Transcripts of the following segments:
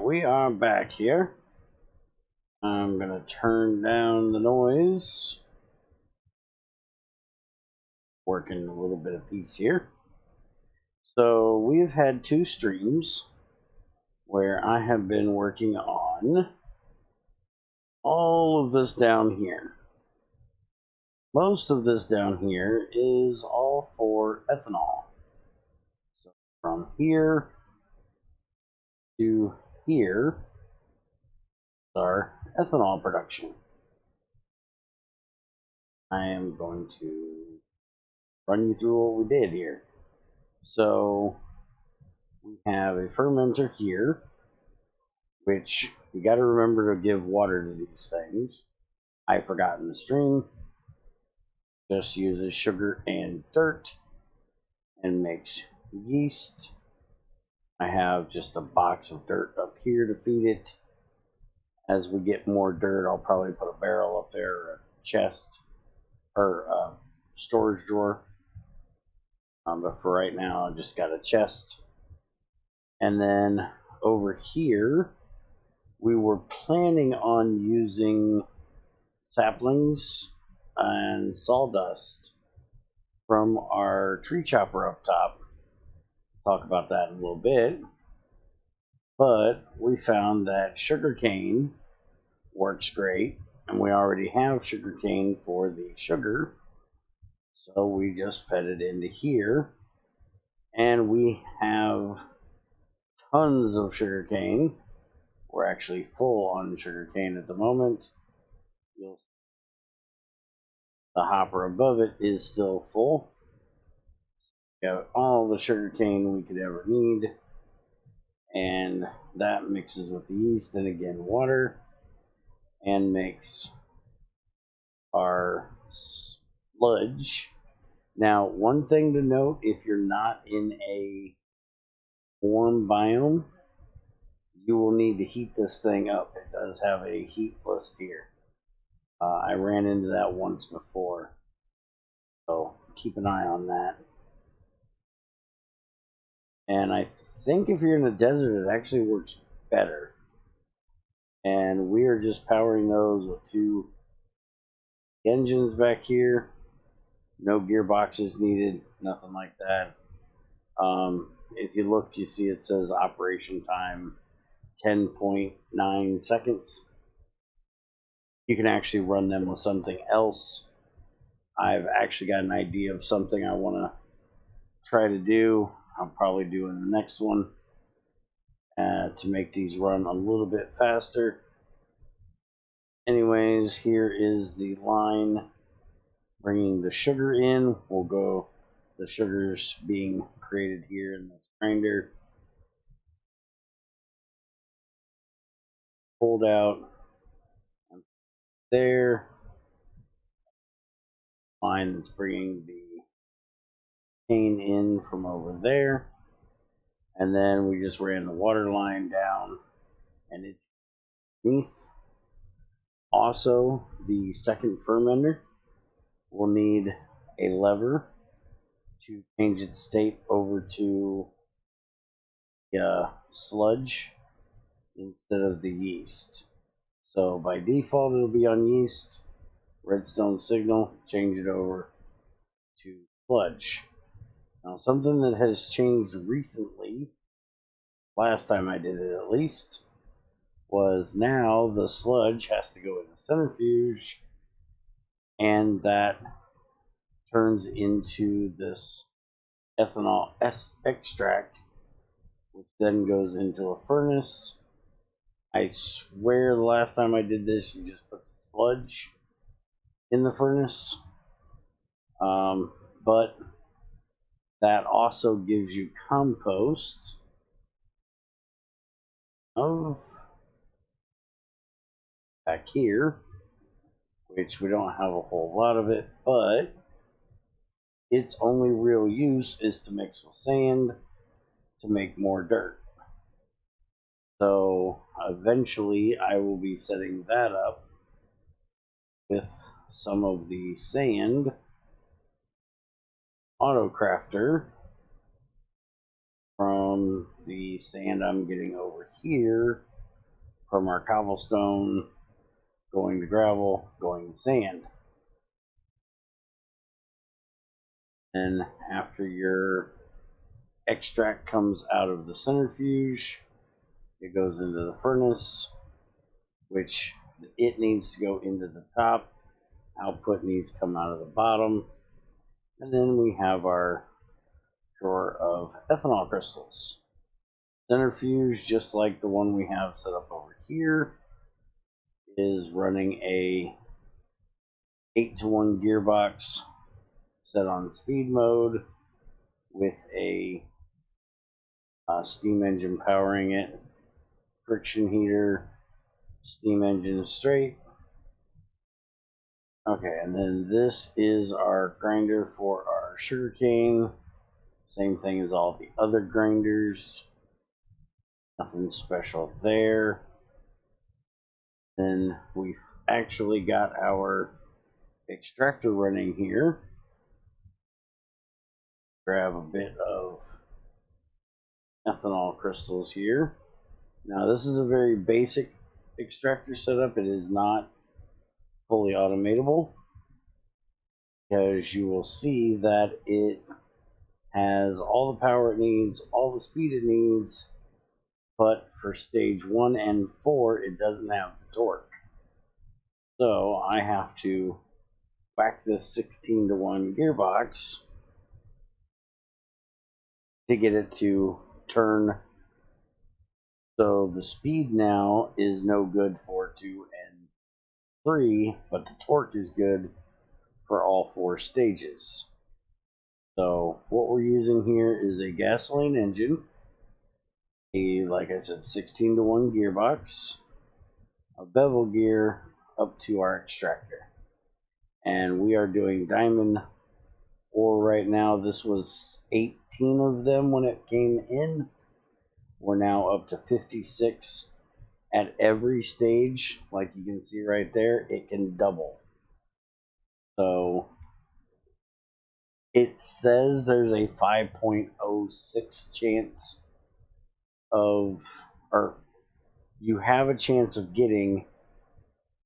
Alright, we are back here. I'm going to turn down the noise. Working a little bit of peace here. So we've had two streams where I have been working on all of this down here. Most of this down here is all for ethanol. So from here to here is our ethanol production. I am going to run you through what we did here. So we have a fermenter here, which you got to remember to give water to these things. I forgot in the stream. Just uses sugar and dirt and makes yeast. I have just a box of dirt up here to feed it. As we get more dirt, I'll probably put a barrel up there, or a chest, or a storage drawer. But for right now, I just got a chest. And then over here, we were planning on using saplings and sawdust from our tree chopper up top. Talk about that in a little bit. But we found that sugarcane works great, and we already have sugarcane for the sugar. So we just fed it into here, and we have tons of sugarcane. We're actually full on sugarcane at the moment. The hopper above it is still full. We got all the sugarcane we could ever need, and that mixes with the yeast and again water, and makes our sludge. Now, one thing to note, if you're not in a warm biome, you will need to heat this thing up. It does have a heat list here. I ran into that once before, so keep an eye on that. And I think if you're in the desert, it actually works better. And we are just powering those with two engines back here. No gearboxes needed, nothing like that. If you look, you see it says operation time 10.9 seconds. You can actually run them with something else. I've actually got an idea of something I want to try to do. I'll probably do in the next one to make these run a little bit faster. Anyways, here is the line bringing the sugar in. We'll go, the sugar's being created here in this grinder. Pulled out there. Line that's bringing the cane in from over there. And then we just ran the water line down, and it's beneath. Also, the second fermenter will need a lever to change its state over to sludge instead of the yeast. So by default, it'll be on yeast. Redstone signal, change it over to sludge. Now, something that has changed recently, last time I did it at least, was now the sludge has to go in the centrifuge, and that turns into this ethanol extract, which then goes into a furnace. I swear the last time I did this, you just put the sludge in the furnace. But that also gives you compost of back here, which we don't have a whole lot of it, but its only real use is to mix with sand to make more dirt. So eventually I will be setting that up with some of the sand auto crafter from the sand I'm getting over here from our cobblestone, going to gravel, going to sand. And after your extract comes out of the centrifuge, it goes into the furnace, which it needs to go into the top. Output needs to come out of the bottom. And then we have our drawer of ethanol crystals. Centrifuge, just like the one we have set up over here, is running a 8-to-1 gearbox set on speed mode with a steam engine powering it, friction heater, steam engine straight. Okay, and then this is our grinder for our sugarcane. Same thing as all the other grinders. Nothing special there. Then we've actually got our extractor running here. Grab a bit of ethanol crystals here. Now this is a very basic extractor setup. It is not fully automatable, because you will see that it has all the power it needs, all the speed it needs, but for stage 1 and 4 it doesn't have the torque. So I have to whack this 16-to-1 gearbox to get it to turn. So the speed now is no good for 2 and 3, but the torque is good for all 4 stages. So what we're using here is a gasoline engine, like I said, 16-to-1 gearbox, a bevel gear up to our extractor. And we are doing diamond ore right now. This was 18 of them when it came in. We're now up to 56 at every stage. Like you can see right there, it can double. So it says there's a 5.06 chance of, or you have a chance of getting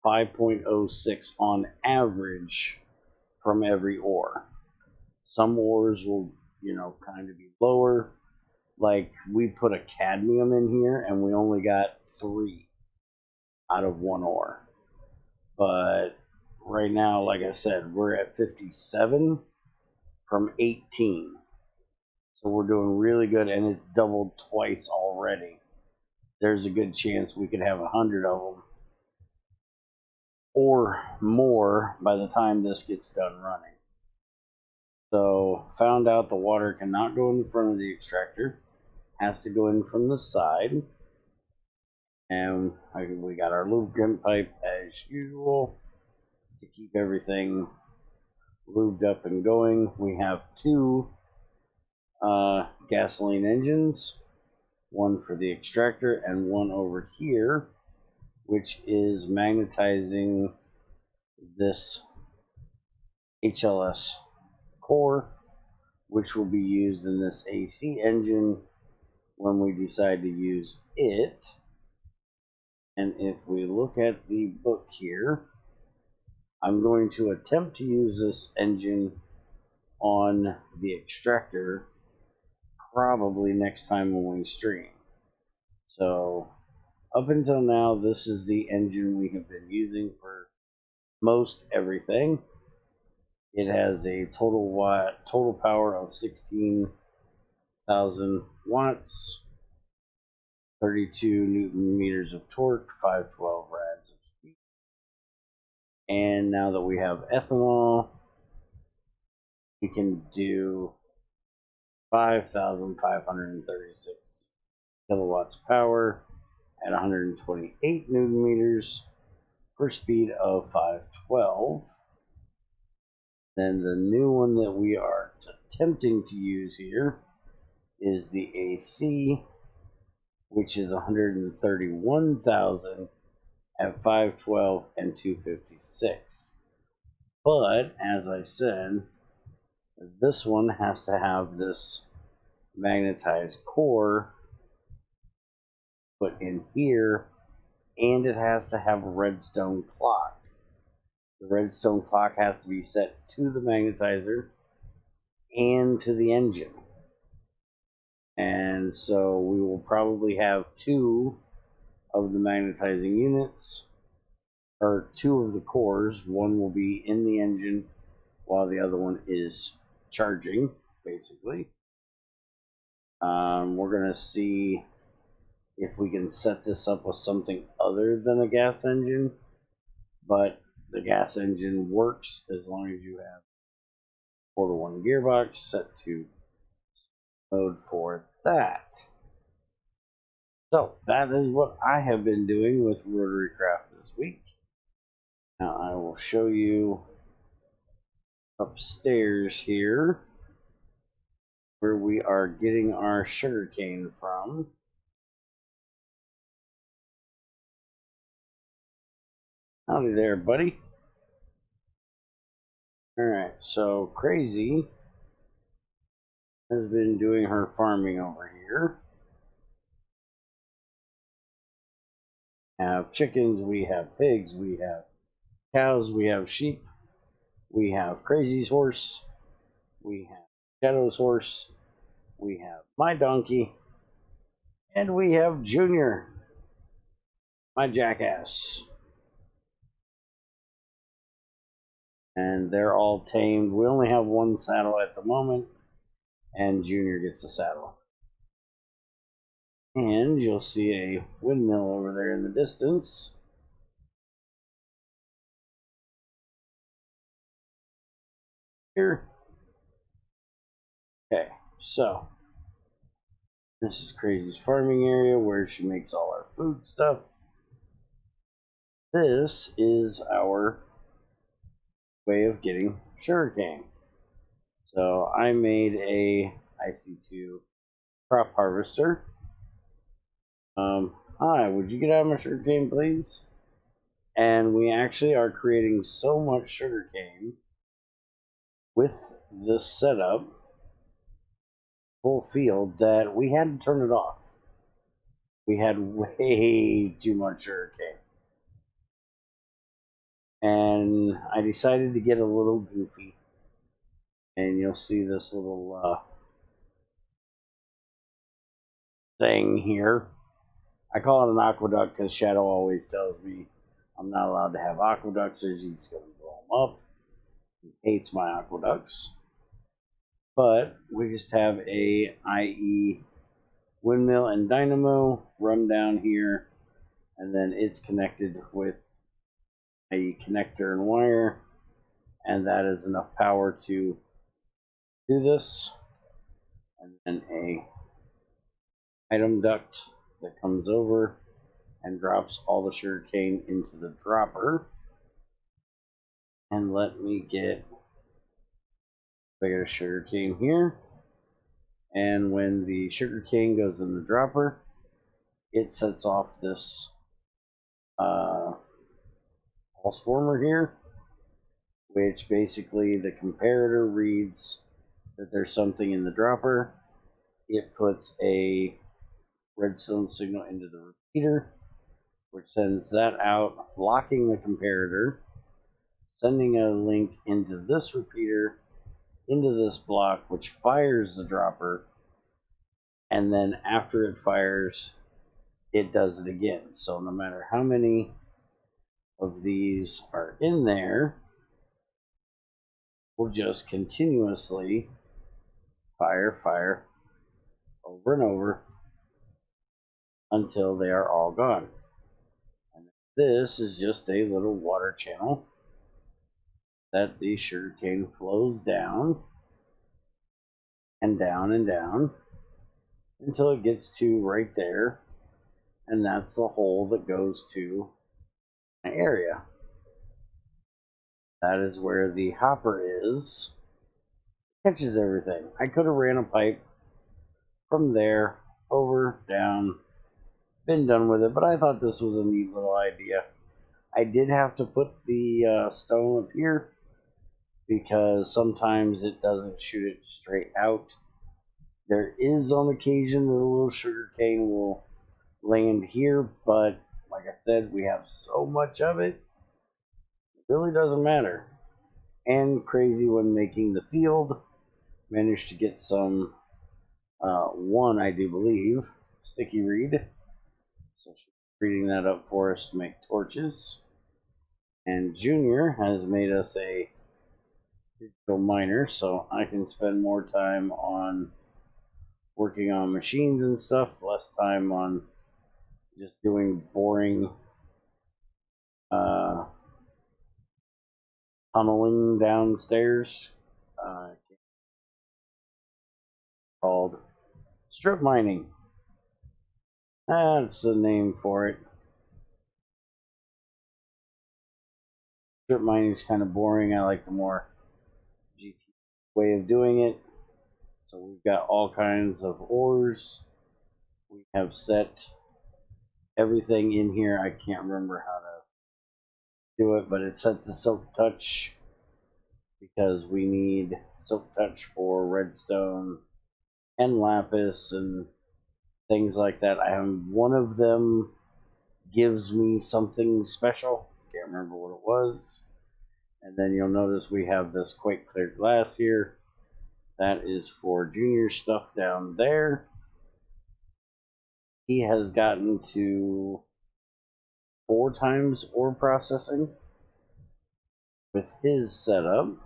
5.06 on average from every ore. Some ores will, kind of be lower. Like we put a cadmium in here and we only got 3 out of 1 ore. But right now, like I said, we're at 57 from 18. So we're doing really good, and it's doubled twice already. There's a good chance we could have 100 of them or more by the time this gets done running. So found out the water cannot go in the front of the extractor, has to go in from the side. And we got our lubricant pipe as usual to keep everything lubed up and going. We have 2 gasoline engines, one for the extractor and one over here, which is magnetizing this HLS core, which will be used in this AC engine when we decide to use it. And if we look at the book here, I'm going to attempt to use this engine on the extractor probably next time when we stream. So up until now, this is the engine we have been using for most everything. It has a total power of 16,000 watts, 32 Newton meters of torque, 512 rads of speed. And now that we have ethanol, we can do 5,536 kilowatts power at 128 Newton meters for speed of 512. Then the new one that we are attempting to use here is the AC, which is 131,000 at 512 and 256. But as I said, this one has to have this magnetized core put in here and it has to have a redstone clock. The redstone clock has to be set to the magnetizer and to the engine. And so we will probably have 2 of the magnetizing units, or 2 of the cores. One will be in the engine while the other one is charging, basically. We're going to see if we can set this up with something other than a gas engine, but the gas engine works as long as you have 4-to-1 gearbox set to mode for that. So that is what I have been doing with RotaryCraft this week. Now I will show you upstairs here where we are getting our sugarcane from. Howdy there, buddy. Alright, so Crazy has been doing her farming over here. We have chickens, we have pigs, we have cows, we have sheep, we have Crazy's horse, we have Shadow's horse, we have my donkey, and we have Junior, my jackass. And they're all tamed. We only have 1 saddle at the moment, and Junior gets the saddle. And you'll see a windmill over there in the distance. Here. Okay, so this is Crazy's farming area where she makes all our food stuff. This is our way of getting sugarcane. So I made a IC2 crop harvester. Hi, would you get out of my sugarcane, please? And we actually are creating so much sugarcane with this setup, full field, that we had to turn it off. We had way too much sugarcane. And I decided to get a little goofy. And you'll see this little thing here. I call it an aqueduct because Shadow always tells me I'm not allowed to have aqueducts, or he's going to blow them up. He hates my aqueducts. But we just have a IE windmill and dynamo run down here, and then it's connected with a connector and wire, and that is enough power to do this. And then a item duct that comes over and drops all the sugarcane into the dropper. And let me get a bit of sugarcane here. And when the sugarcane goes in the dropper, it sets off this pulse former here, which basically the comparator reads that there's something in the dropper. It puts a redstone signal into the repeater, which sends that out, locking the comparator, sending a link into this repeater, into this block, which fires the dropper, and then after it fires, it does it again. So no matter how many of these are in there, we'll just continuously fire over and over until they are all gone. And this is just a little water channel that the sugarcane flows down and down and down until it gets to right there, and that's the hole that goes to my area. That is where the hopper is. Catches everything. I could have ran a pipe from there over, down, been done with it, but I thought this was a neat little idea. I did have to put the stone up here because sometimes it doesn't shoot it straight out. There is on occasion that a little sugarcane will land here, but like like I said, we have so much of it, it really doesn't matter. And crazy when making the field, managed to get some, one, I do believe, sticky reed. So she's reading that up for us to make torches. And Junior has made us a digital miner, so I can spend more time on working on machines and stuff, less time on just doing boring tunneling downstairs. Called strip mining. That's the name for it. Strip mining is kind of boring. I like the more GT way of doing it. So we've got all kinds of ores. We have set everything in here. I can't remember how to do it, but it's set to silk touch because we need silk touch for redstone and lapis and things like that. I have one of them gives me something special. Can't remember what it was. And then you'll notice we have this quake clear glass here. That is for Junior stuff down there. He has gotten to 4 times ore processing with his setup,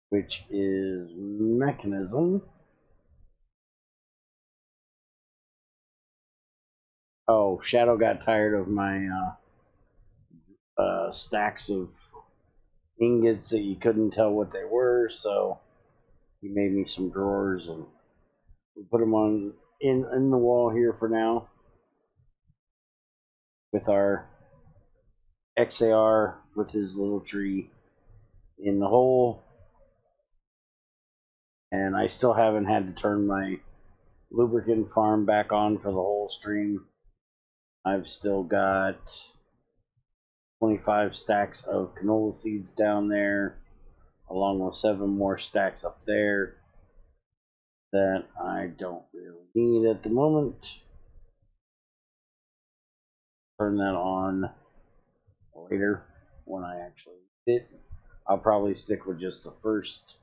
which is mechanism. Oh, Shadow got tired of my stacks of ingots that you couldn't tell what they were, so he made me some drawers, and we put them on in the wall here for now with our XAR with his little tree in the hole. And I still haven't had to turn my lubricant farm back on for the whole stream. I've still got 25 stacks of canola seeds down there, along with 7 more stacks up there that I don't really need at the moment. Turn that on later when I actually need it. I'll probably stick with just the first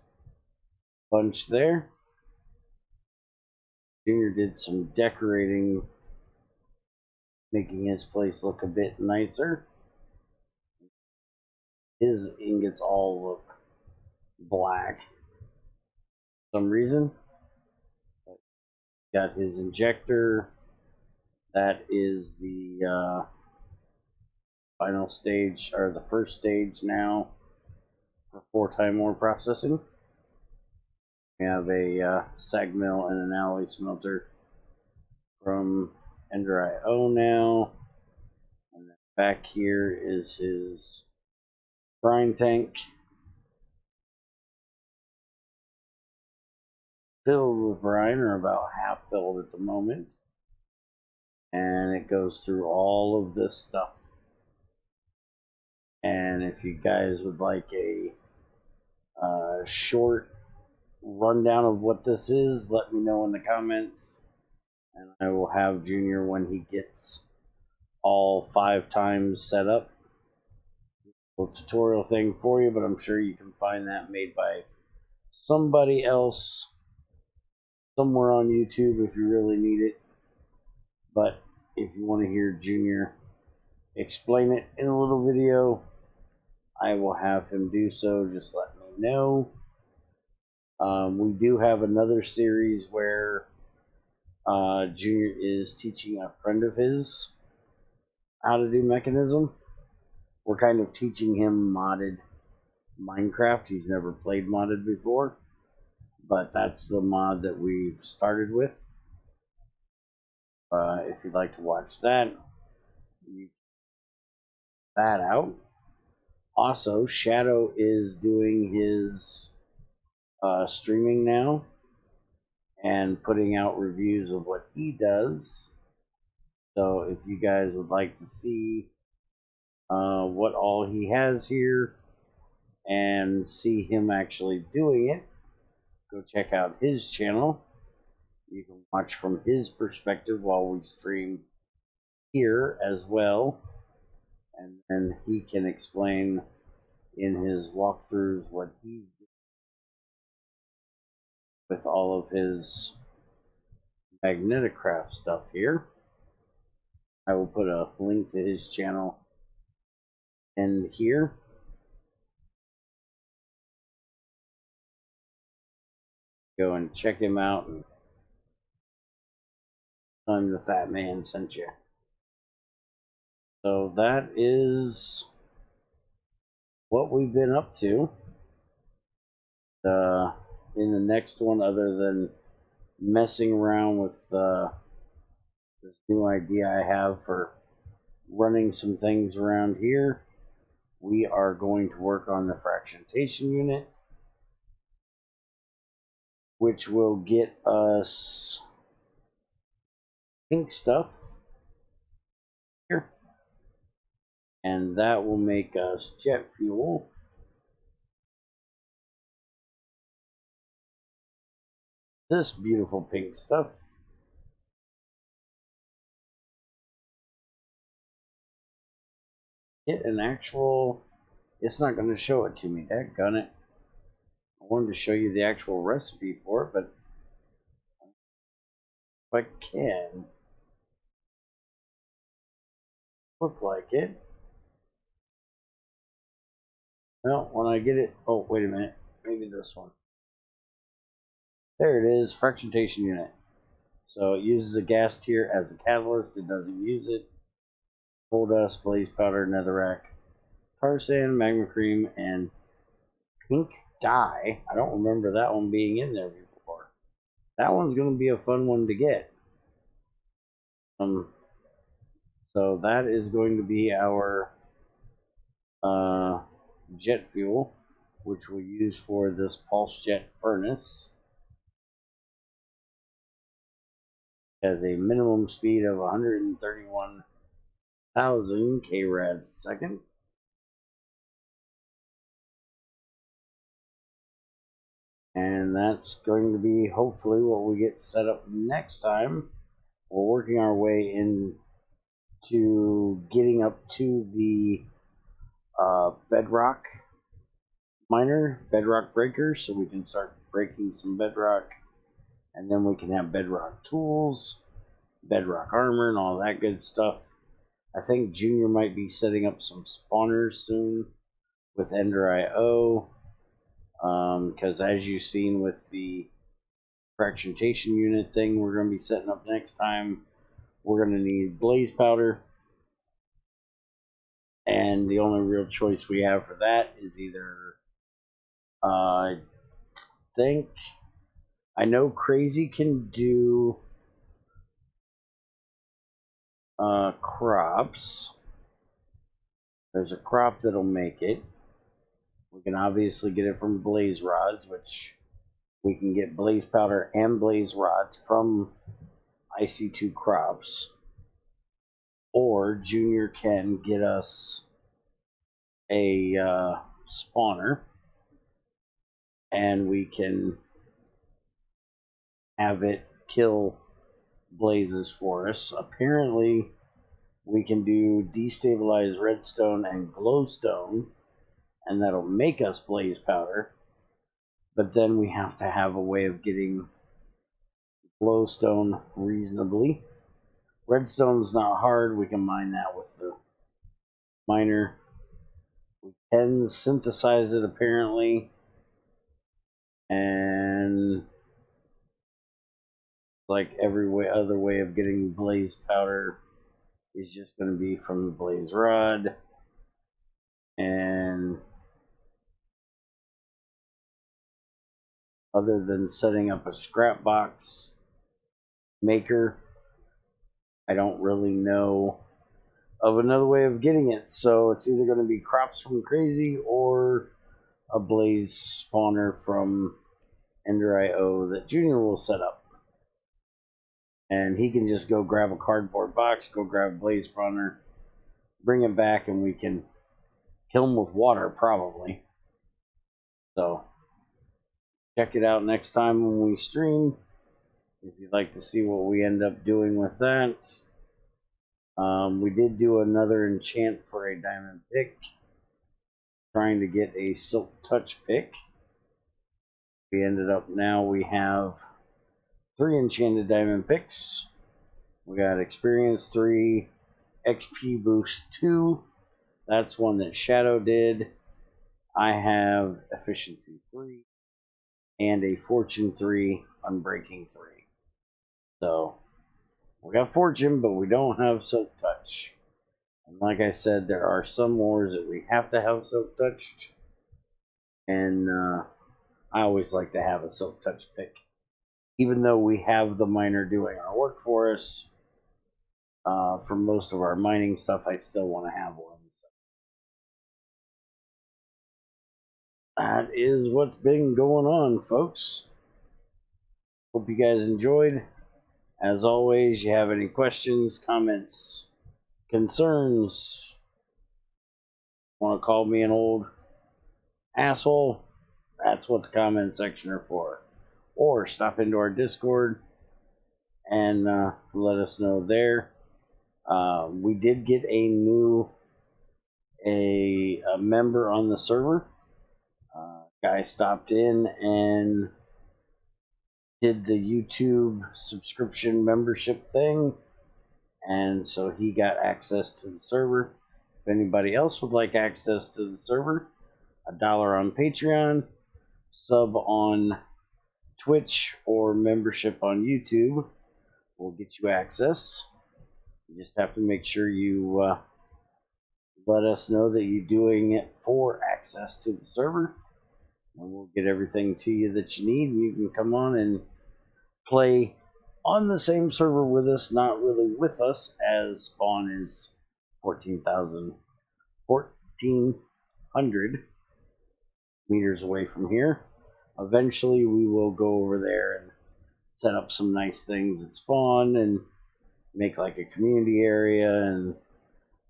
bunch there. Junior did some decorating, making his place look a bit nicer. His ingots all look black for some reason. Got his injector. That is the final stage, or the first stage now, for 4-time ore processing. We have a sag mill and an alloy smelter from Ender.io now. And then back here is his brine tank, filled with brine, or about half filled at the moment. And it goes through all of this stuff. And if you guys would like a short rundown of what this is, let me know in the comments, and I will have Junior, when he gets all 5 times set up, a little tutorial thing for you. But I'm sure you can find that made by somebody else somewhere on YouTube if you really need it. But if you want to hear Junior explain it in a little video, I will have him do so. Just let me know. We do have another series where Junior is teaching a friend of his how to do mechanism. We're kind of teaching him modded Minecraft. He's never played modded before, but that's the mod that we've started with. If you'd like to watch that, you that out. Also, Shadow is doing his streaming now and putting out reviews of what he does. So if you guys would like to see what all he has here and see him actually doing it, go check out his channel. You can watch from his perspective while we stream here as well, and then he can explain in his walkthroughs what he's doing with all of his MagnetiCraft stuff here. I will put a link to his channel in here. Go and check him out and tell him the Fat Man sent you. So that is what we've been up to. In the next one, other than messing around with this new idea I have for running some things around here, we are going to work on the Fractionation Unit, which will get us pink stuff here, and that will make us jet fuel. This beautiful pink stuff. Get an actual, it's not going to show it to me, dadgummit it. I wanted to show you the actual recipe for it, but if I can, look like it. Well, when I get it, oh wait a minute, maybe this one. There it is, Fractionation Unit. So it uses a gas tier as a catalyst. It doesn't use it. Coal dust, blaze powder, netherrack, tar sand, magma cream, and pink dye. I don't remember that one being in there before. That one's going to be a fun one to get. So that is going to be our jet fuel, which we'll use for this pulse jet furnace. It has a minimum speed of 131,000 kRad a second. And that's going to be hopefully what we get set up next time. We're working our way into getting up to the bedrock miner, bedrock breaker, so we can start breaking some bedrock, and then we can have bedrock tools, bedrock armor, and all that good stuff. I think Junior might be setting up some spawners soon with Ender.io, because as you've seen with the Fractionation Unit thing we're going to be setting up next time, we're going to need blaze powder, and the only real choice we have for that is either I know Crazy can do crops. There's a crop that'll make it. We can obviously get it from blaze rods, which we can get blaze powder and blaze rods from IC2 crops. Or Junior can get us a spawner, and we can have it kill blazes for us. Apparently we can do destabilized redstone and glowstone, and that'll make us blaze powder, but then we have to have a way of getting glowstone reasonably. Redstone's not hard, we can mine that with the miner. We can synthesize it apparently, and like every other way of getting blaze powder is just going to be from the blaze rod. And other than setting up a scrap box maker, I don't really know of another way of getting it. So it's either going to be crops from Crazy or a blaze spawner from Ender.io that Junior will set up. And he can just go grab a cardboard box, go grab a blaze spawner, bring it back, and we can kill him with water probably. So check it out next time when we stream. if you'd like to see what we end up doing with that. We did do another enchant for a diamond pick, trying to get a silk touch pick. We ended up now we have 3 enchanted diamond picks. We got experience 3, XP boost 2. That's one that Shadow did. I have efficiency 3 and a fortune 3, unbreaking 3. So we got fortune, but we don't have silk touch. And like I said, there are some wars that we have to have silk touched, and I always like to have a silk touch pick, even though we have the miner doing our work for us. For most of our mining stuff, I still want to have one. So that is what's been going on, folks. Hope you guys enjoyed. As always, you have any questions, comments, concerns, want to call me an old asshole, that's what the comment section are for. Or stop into our Discord and let us know there. We did get a member on the server. Guy stopped in and did the YouTube subscription membership thing, and so he got access to the server. If anybody else would like access to the server, $1 on Patreon, sub on Twitch, or membership on YouTube will get you access. You just have to make sure you let us know that you're doing it for access to the server, and we'll get everything to you that you need. You can come on and play on the same server with us, not really with us, as spawn is 1,400 meters away from here. Eventually we will go over there and set up some nice things at spawn and make like a community area and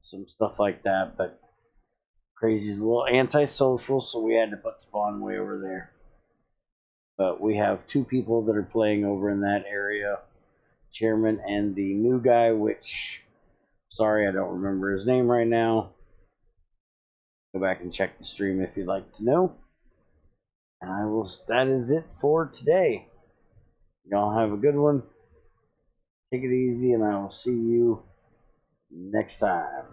some stuff like that, but Crazy's a little antisocial, so we had to put spawn way over there. But we have 2 people that are playing over in that area, Chairman and the new guy, which, sorry, I don't remember his name right now. Go back and check the stream if you'd like to know. And that is it for today. Y'all have a good one. Take it easy, and I will see you next time.